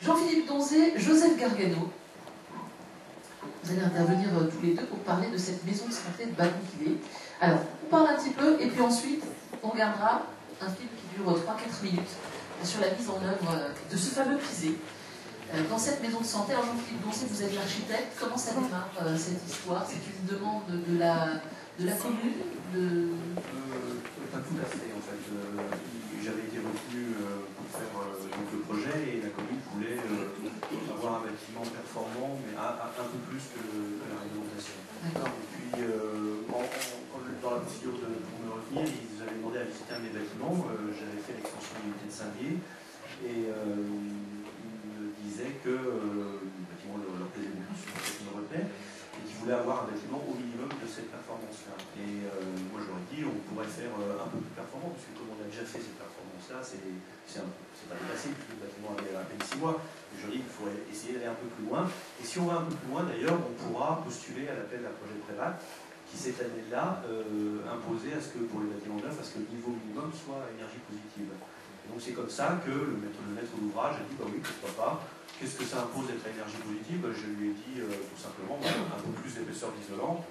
Jean-Philippe Donzé, Joseph Gargano. Vous allez intervenir tous les deux pour parler de cette maison de santé de Bâle-Monquillet. Alors, on parle un petit peu, et puis ensuite, on regardera un film qui dure 3-4 minutes sur la mise en œuvre de ce fameux pisé. Dans cette maison de santé, alors Jean-Philippe Donzé, vous êtes l'architecte. Comment ça démarre cette histoire? C'est une demande de la commune Pas tout à fait, en fait. J'avais été retenu pour faire donc le projet et la commune voulait avoir un bâtiment performant, mais un peu plus que la réglementation. Et puis, dans la procédure pour me retenir, ils avaient demandé à visiter un des bâtiments. J'avais fait l'extension de l'unité de Saint-Dié et ils me disaient que le bâtiment leur plaisait beaucoup, sur ce qu'ils me retenaient, et qu'ils voulaient avoir un bâtiment au minimum de cette performance-là. Et moi, je leur ai dit, on pourrait faire un peu plus performant, parce que comme on a déjà fait cette performance-là, c'est pas dépassé, puisque le bâtiment avait à peine 6 mois. Et je leur ai dit qu'il faudrait essayer d'aller un peu plus loin. Et si on va un peu plus loin, d'ailleurs, on pourra postuler à l'appel d'un projet de Prévat, qui cette année-là imposait à ce que, pour les bâtiments neufs, à ce que le niveau minimum soit énergie positive. Et donc c'est comme ça que le maître d'ouvrage a dit, bah oui, pourquoi pas. Qu'est-ce que ça impose d'être à énergie positive? Je lui ai dit tout simplement un peu plus d'épaisseur d'isolant,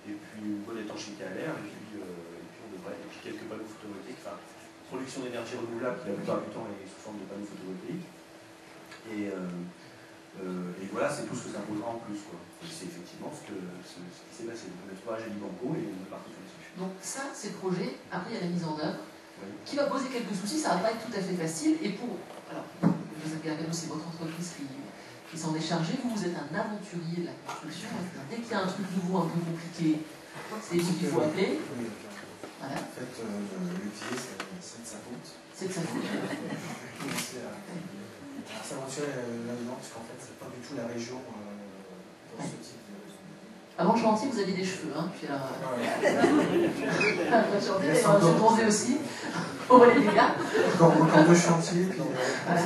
et puis une bonne étanchéité à l'air, et puis on devrait, et puis quelques panneaux photovoltaïques, enfin, production d'énergie renouvelable qui la plupart du temps est sous forme de panneaux photovoltaïques. Et voilà, c'est tout ce que ça imposera en plus, quoi. C'est effectivement ce qui s'est passé. Le maître d'ouvrage est mis banco et on est parti là-dessus. Donc ça, c'est le projet. Après, il y a la mise en œuvre, Oui. qui va poser quelques soucis. Ça va pas être tout à fait facile. Et pour... Alors, Joseph Gargano, c'est votre entreprise qui s'en est chargée. Vous êtes un aventurier de la construction. Dès qu'il y a un truc nouveau, un peu compliqué, c'est vous qu'il faut appeler. Oui, Voilà. en fait, le pied, c'est de sa faute. C'est de sa faute. À s'aventurer là-dedans, parce qu'en fait, c'est pas du tout la région dans ce type de... Avant Chantier, vous aviez des cheveux, hein, puis alors... Ouais. Chantier, d'ailleurs, je bronzé aussi, pour les dégâts. Encore deux chantiers, puis... Voilà.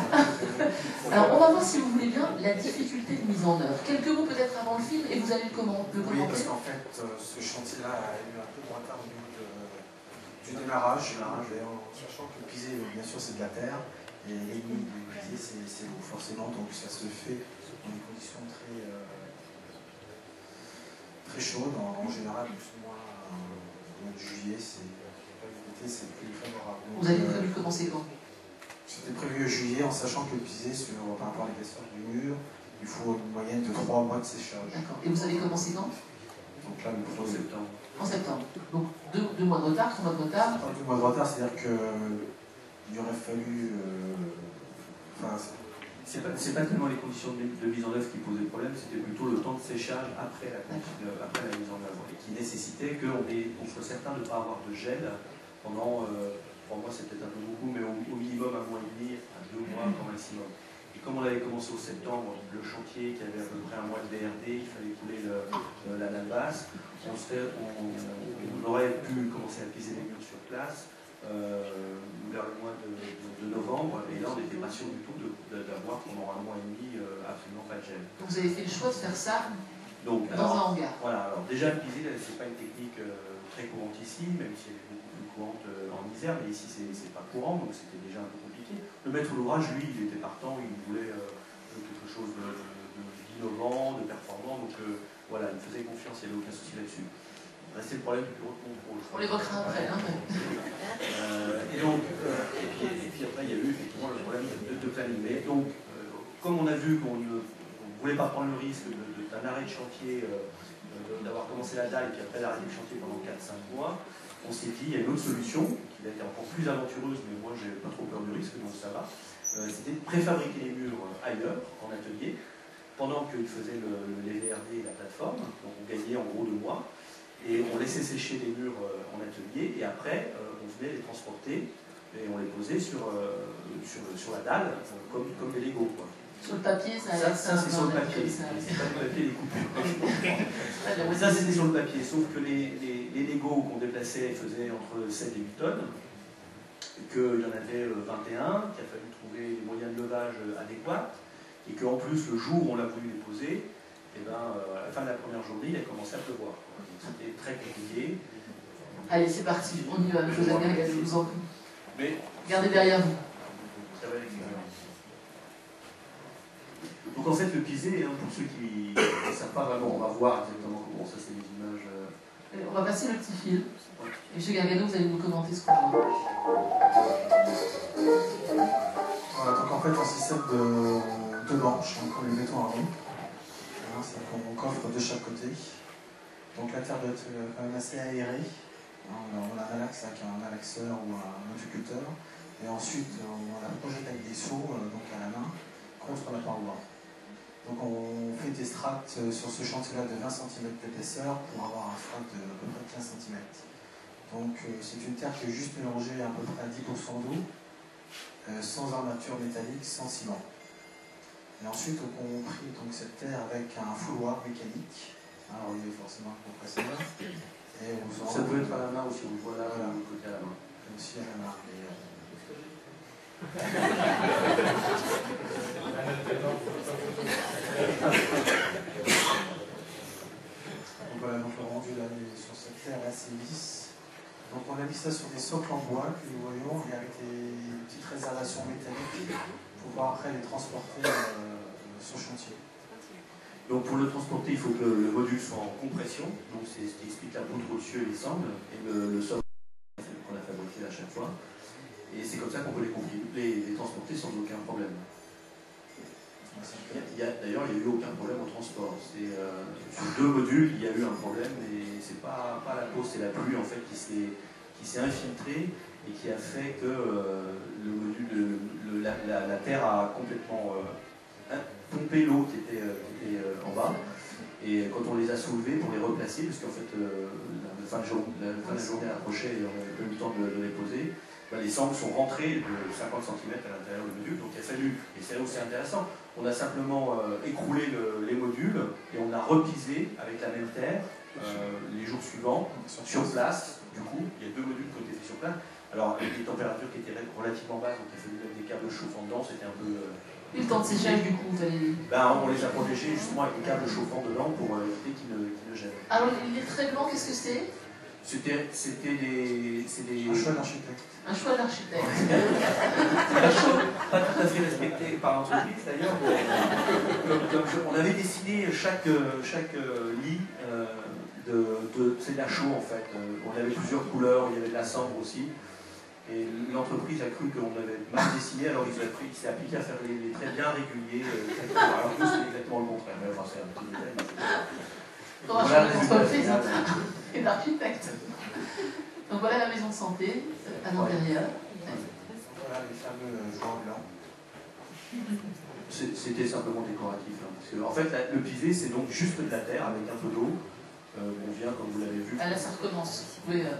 Alors, on va voir, si vous voulez bien, la difficulté de mise en œuvre. Quelques mots peut-être avant le film, et vous allez le commenter. Oui, parce qu'en fait, ce chantier-là a eu un peu de retard au niveau du démarrage, en sachant que le pisé, bien sûr, c'est de la terre, et l'ennemi du pisé, c'est l'eau, forcément, donc ça se fait dans des conditions très chaudes, en général, plus ou moins au mois de juillet, c'est plus favorable. Vous avez prévu de commencer quand? C'était prévu juillet, en sachant que le pisé, par rapport à l'épaisseur du mur, il faut une moyenne de 3 mois de séchage. D'accord. Et vous avez commencé quand? Donc là, le 1er septembre. En septembre. Donc 2 mois de retard, 3 mois de retard. 2 mois de retard, c'est-à-dire qu'il aurait fallu... c'est pas tellement les conditions de mise en œuvre qui posaient problème, c'était plutôt le temps de séchage après la mise en œuvre, et qui nécessitait qu'on soit certain de ne pas avoir de gel pendant, pour moi c'est peut-être un peu beaucoup, mais au minimum 1 mois et demi, à 2 mois quand maximum. Et comme on avait commencé au septembre, le chantier qui avait à peu près 1 mois de VRD, il fallait couler la dalle basse, on aurait pu commencer à piser les murs sur place vers le mois de novembre, et là on n'était pas sûr du tout d'avoir pendant 1 mois et demi absolument pas de gel. Donc vous avez fait le choix de faire ça dans un hangar. Voilà, alors déjà le pisé, c'est pas une technique très courante ici, même si elle est beaucoup plus courante en Isère, mais ici c'est pas courant, donc c'était déjà un peu compliqué. Le maître d'ouvrage, lui, il était partant, il voulait quelque chose d'innovant, de performant, donc voilà, il faisait confiance, il n'y avait aucun souci là-dessus. C'est le problème du bureau de contrôle. On l'évoquera après. Hein, et puis après, il y a eu effectivement le problème de planning. Mais donc, comme on a vu qu'on ne voulait pas prendre le risque d'un arrêt de chantier, d'avoir commencé la dalle et puis après d'arrêter le chantier pendant 4-5 mois, on s'est dit, il y a une autre solution qui a été encore plus aventureuse, mais moi, j'ai pas trop peur du risque, donc ça va. C'était de préfabriquer les murs ailleurs, en atelier, pendant qu'ils faisaient les VRD et la plateforme. Donc on gagnait en gros 2 mois. Et on laissait sécher les murs en atelier, et après, on venait les transporter, et on les posait sur la dalle, comme des Legos, quoi. Sur le papier, ça c'est sur le papier, c'est pas du papier, les coupures. Ça c'était sur le papier, sauf que les Legos qu'on déplaçait faisaient entre 7 et 8 tonnes, qu'il y en avait 21, qu'il a fallu trouver les moyens de levage adéquats, et qu'en plus, le jour où on a voulu les poser, et à la fin de la première journée, il a commencé à pleuvoir. C'était très compliqué. Allez, c'est parti, on y va, Joseph Gargano, je vous en prie. Mais regardez derrière vous. ça va l'expérience. Donc en fait, le pisé, hein, pour ceux qui ne savent pas vraiment, on va voir exactement comment ça, c'est les images. On va passer le petit fil. Et chez Gargano, vous allez nous commenter ce qu'on voit. Voilà, donc en fait, un système de manches, donc comme le béton à rond. C'est qu'on coffre de chaque côté. Donc la terre doit être quand même assez aérée. On a un axe avec un malaxeur ou un moduculteur. Et ensuite, on la projette avec des seaux, donc à la main, contre la paroi. Donc on fait des strates sur ce chantier-là de 20 cm d'épaisseur pour avoir un strat de à peu près 15 cm. Donc c'est une terre qui est juste mélangée à peu près à 10% d'eau, sans armature métallique, sans ciment. Et ensuite on prie donc cette terre avec un fouloir mécanique. Alors il y a forcément un compresseur. Et ça peut être à la main aussi, on le voit là, voilà. Côté à la main. Aussi à la main. Donc voilà, donc le rendu là sur cette terre assez lisse. Donc on a mis ça sur des socles en bois que nous voyons, et avec des petites réservations métalliques pour pouvoir après les transporter sur chantier. Donc pour le transporter, il faut que le module soit en compression, donc c'est ce qui explique la poutre au-dessus et les sangles, et le socle qu'on a fabriqué à chaque fois. Et c'est comme ça qu'on peut les transporter sans aucun problème. D'ailleurs, il n'y a eu aucun problème au transport. Sur 2 modules, il y a eu un problème, mais c'est pas la cause, c'est la pluie en fait qui s'est infiltrée et qui a fait que le module, la terre a complètement pompé l'eau qui était en bas. Et quand on les a soulevés pour les replacer, parce qu'en fait la fin de la journée approchait et on avait pas eu le temps de les poser, les sangles sont rentrées de 50 cm à l'intérieur du module, donc il a fallu, et c'est là où c'est intéressant, on a simplement écroulé les modules et on a repisé avec la même terre les jours suivants sur place. Du coup, il y a 2 modules qui ont été faits sur place. Alors avec des températures qui étaient relativement basses, donc il a fallu mettre des câbles chauffants dedans, c'était un peu... Et le temps de séchage du coup, on les a protégés justement avec des câbles chauffants dedans pour éviter qu'ils ne gênent. Alors les traits blancs, qu'est-ce que c'est? C'était un choix d'architecte. Un choix d'architecte. Pas tout à fait respecté par l'entreprise d'ailleurs. On avait dessiné chaque lit c'est de la chaux en fait. On avait plusieurs couleurs, il y avait de la cendre aussi. Et l'entreprise a cru qu'on avait mal dessiné, alors il s'est appliqué à faire les traits bien réguliers. Alors que c'est exactement le contraire. Mais enfin, c'est un petit détail. Voilà l'entreprise et l'architecte. Donc voilà la maison de santé à l'intérieur. Voilà les fameux joints blancs. C'était simplement décoratif. Hein, parce que, en fait, le pisé, c'est donc juste de la terre avec un peu d'eau. On vient, comme vous l'avez vu. Ah là, ça recommence. Oui, ouais.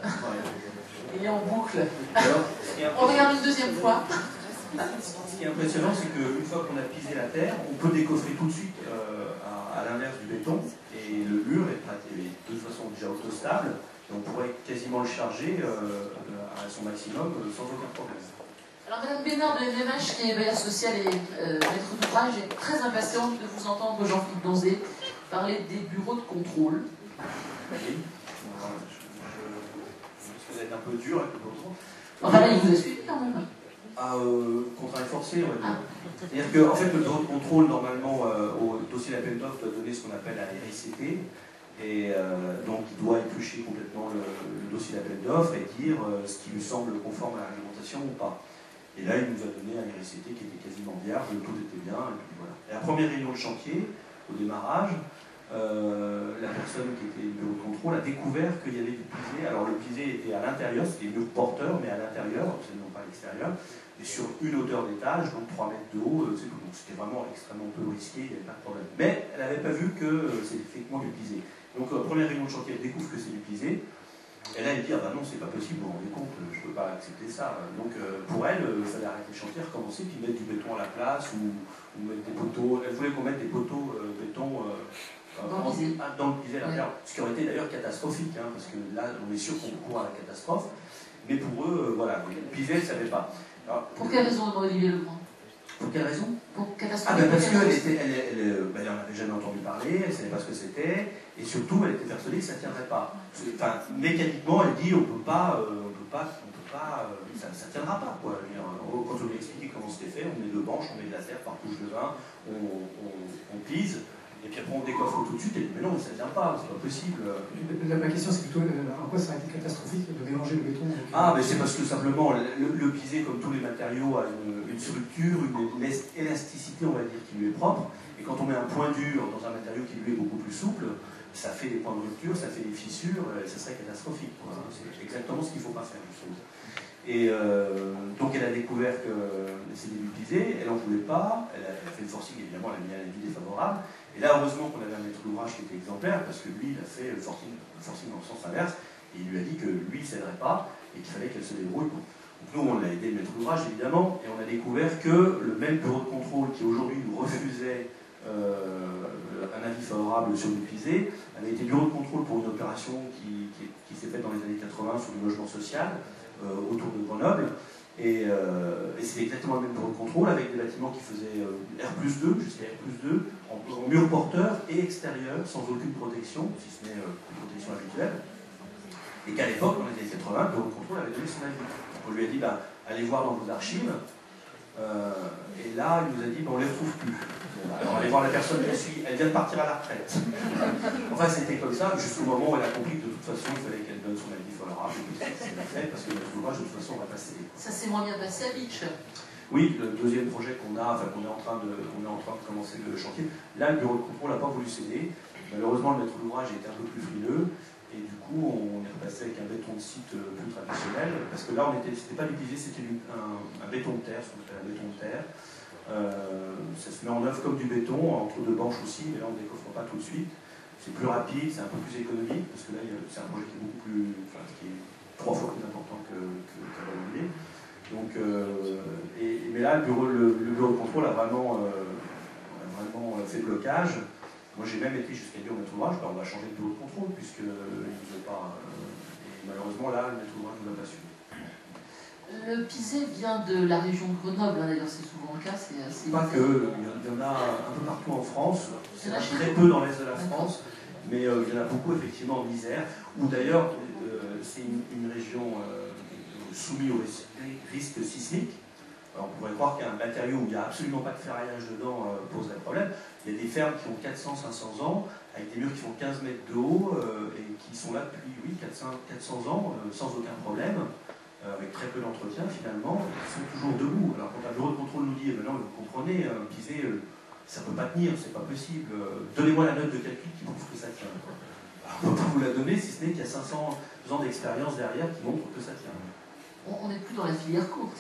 Il est en boucle. Alors, on regarde une deuxième fois. Ce qui est impressionnant, c'est qu'une fois qu'on a pisé la terre, on peut décoffrer tout de suite à l'inverse du béton. Et le mur est de toute façon déjà autostable. Et on pourrait quasiment le charger à son maximum sans aucun problème. Alors Madame Bénard de MMH, qui est bailleur social et maître d'ouvrage, est très impatiente de vous entendre, Jean-Philippe Donzé, parler des bureaux de contrôle. Oui. Je pense que vous êtes un peu dur avec le contrôle. Enfin là, il vous a suivi quand même. Contraint forcé, on va dire. C'est-à-dire qu'en fait, le bureau de contrôle, normalement, au dossier d'appel d'offres, doit donner ce qu'on appelle la RICP. Et donc, il doit éplucher complètement le dossier d'appel d'offres et dire ce qui lui semble conforme à la réglementation ou pas. Et là, il nous a donné un RICP qui était quasiment vierge, tout était bien, et puis voilà. Et la première réunion de chantier, au démarrage, la personne qui était au bureau de contrôle a découvert qu'il y avait du pisé. Alors le pisé était à l'intérieur, c'était une mur porteur, mais à l'intérieur, absolument pas à l'extérieur, et sur une hauteur d'étage, donc 3 mètres de haut, c'est tout. Donc c'était vraiment extrêmement peu risqué, il n'y avait pas de problème. Mais elle n'avait pas vu que c'était effectivement du pisé. Donc première réunion de chantier, elle découvre que c'est du pisé. Et là, elle dit, ah bah non, c'est pas possible, vous vous rendez compte, je ne peux pas accepter ça. Donc pour elle, il fallait arrêter le chantier, recommencer, puis mettre du béton à la place, ou mettre des poteaux. Elle voulait qu'on mette des poteaux béton dans le pisé à l'intérieur. Ce qui aurait été d'ailleurs catastrophique, hein, parce que là, on est sûr qu'on court à la catastrophe. Mais pour eux, voilà, le pisé, elle ne savait pas. Alors, pour quelle raison, Olivier Legrand? Pour quelle raison? Pour catastrophique. Parce qu'elle n'en avait jamais entendu parler, elle ne savait pas ce que c'était, et surtout, elle était persuadée que ça ne tiendrait pas. Enfin, mécaniquement, elle dit on ne peut pas ça ne tiendra pas, quoi. Je veux dire, quand on lui explique comment c'était fait, on met deux banches, on met de la terre par couche de vin, on pise, et puis après on décoffre tout de suite, et mais non, ça ne tient pas, c'est pas possible. La question c'est plutôt en quoi ça a été catastrophique de mélanger le béton avec... Ah, mais c'est parce que simplement, le pisé, comme tous les matériaux, a une structure, une élasticité, on va dire, qui lui est propre, et quand on met un point dur dans un matériau qui lui est beaucoup plus souple, ça fait des points de rupture, ça fait des fissures, et ça serait catastrophique. C'est exactement ce qu'il ne faut pas faire, je trouve. Et donc elle a découvert que c'était du pisé, elle n'en voulait pas, elle a fait le forcing, évidemment, elle a mis un avis défavorable. Et là, heureusement qu'on avait un maître d'ouvrage qui était exemplaire, parce que lui, il a fait le forcing dans le sens inverse, et il lui a dit que lui, il ne céderait pas, et qu'il fallait qu'elle se débrouille. Donc nous, on l'a aidé, le maître d'ouvrage, évidemment, et on a découvert que le même bureau de contrôle qui aujourd'hui nous refusait un avis favorable sur le pisé, avait été bureau de contrôle pour une opération qui s'est faite dans les années 80 sur le logement social autour de Grenoble, et c'était exactement le même bureau de contrôle avec des bâtiments qui faisaient R+2 jusqu'à R+2 en mur porteur et extérieur sans aucune protection, si ce n'est une protection habituelle, et qu'à l'époque, dans les années 80, le bureau de contrôle avait donné son avis. On lui a dit, allez voir dans vos archives, et là, il nous a dit, on ne les retrouve plus. Alors, allez voir la personne qui suit, elle vient de partir à la retraite. Enfin, c'était comme ça, jusqu'au moment où elle a compris que de toute façon, il fallait qu'elle donne son avis favorable. C'est la fait, parce que notre ouvrage, de toute façon, va passer. Ça s'est moins bien passé à Beach. Oui, le deuxième projet qu'on est en train de commencer le chantier. Là, le bureau de contrôle n'a pas voulu céder. Malheureusement, le maître d'ouvrage était un peu plus frileux. Et du coup, on est repassé avec un béton de site plus traditionnel. Parce que là, c'était pas du pisé, c'était un béton de terre, ce qu'on appelle un béton de terre. Ça se met en œuvre comme du béton, entre deux banches aussi, mais là on ne décoffre pas tout de suite. C'est plus rapide, c'est un peu plus économique, parce que là c'est un projet qui est beaucoup plus, qui est 3 fois plus important qu'à Grenoble. Donc, mais là le bureau de contrôle a vraiment fait blocage. Moi j'ai même été jusqu'à dire au maître d'ouvrage, on va changer de bureau de contrôle, puisqu'il ne veut pas. Et malheureusement là, le maître d'ouvrage ne l'a pas suivi. Le pisé vient de la région de Grenoble, d'ailleurs c'est souvent le cas. Pas que, il y en a un peu partout en France, il y en a très peu dans l'est de la France, mais il y en a beaucoup effectivement en Isère, où d'ailleurs c'est une région soumise au risque sismique. Alors, on pourrait croire qu'un matériau où il n'y a absolument pas de ferraillage dedans poserait problème. Il y a des fermes qui ont 400-500 ans, avec des murs qui font 15 mètres de haut, et qui sont là depuis 400 ans, sans aucun problème. Avec très peu d'entretien finalement, ils sont toujours debout. Alors quand un bureau de contrôle nous dit, non, vous comprenez, un pisé, ça ne peut pas tenir, c'est pas possible, donnez-moi la note de calcul qui prouve que ça tient. Alors, on ne peut pas vous la donner si ce n'est qu'il y a 500 ans d'expérience derrière qui montrent que ça tient. On n'est plus dans la filière courte.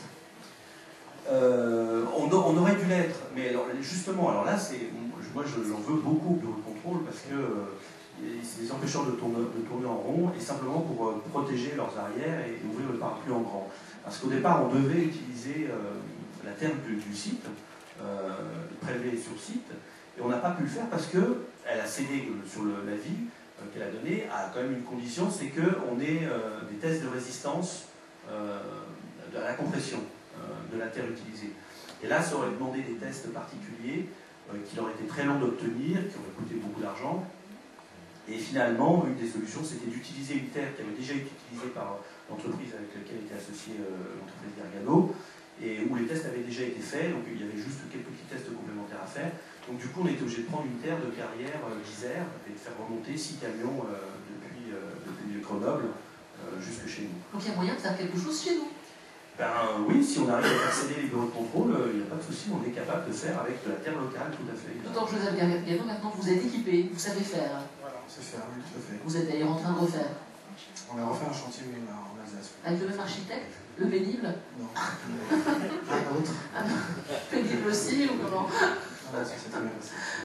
On aurait dû l'être, mais alors, justement, alors là, moi j'en veux beaucoup au bureau de contrôle parce que c'est des empêcheurs de tourner en rond et simplement pour protéger leurs arrières et ouvrir le parapluie en grand. Parce qu'au départ, on devait utiliser la terre du site, prélevée sur site, et on n'a pas pu le faire parce qu'elle a cédé sur l'avis qu'elle a donné à quand même une condition, c'est qu'on ait des tests de résistance à la compression de la terre utilisée. Et là, ça aurait demandé des tests particuliers qui auraient été très longs d'obtenir, qui auraient coûté beaucoup d'argent. Et finalement, une des solutions, c'était d'utiliser une terre qui avait déjà été utilisée par l'entreprise avec laquelle était associée l'entreprise Gargano, et où les tests avaient déjà été faits, donc il y avait juste quelques petits tests complémentaires à faire. Donc du coup, on était obligé de prendre une terre de carrière d'Isère et de faire remonter 6 camions depuis Grenoble jusque chez nous. Donc il y a moyen de faire quelque chose chez nous. Ben oui, si on arrive à faire céder les bureaux de contrôle, il n'y a pas de souci, on est capable de faire avec de la terre locale, tout à fait. D'autant que Joseph Gargano, maintenant vous êtes équipé, vous savez faire. Voilà, on sait faire, oui, tout à fait. Vous êtes d'ailleurs en train de refaire. On a refait un chantier en Alsace. Avec le même architecte, le pénible. Non, un autre. Pénible aussi, ou comment? Voilà, ça s'est très bien passé.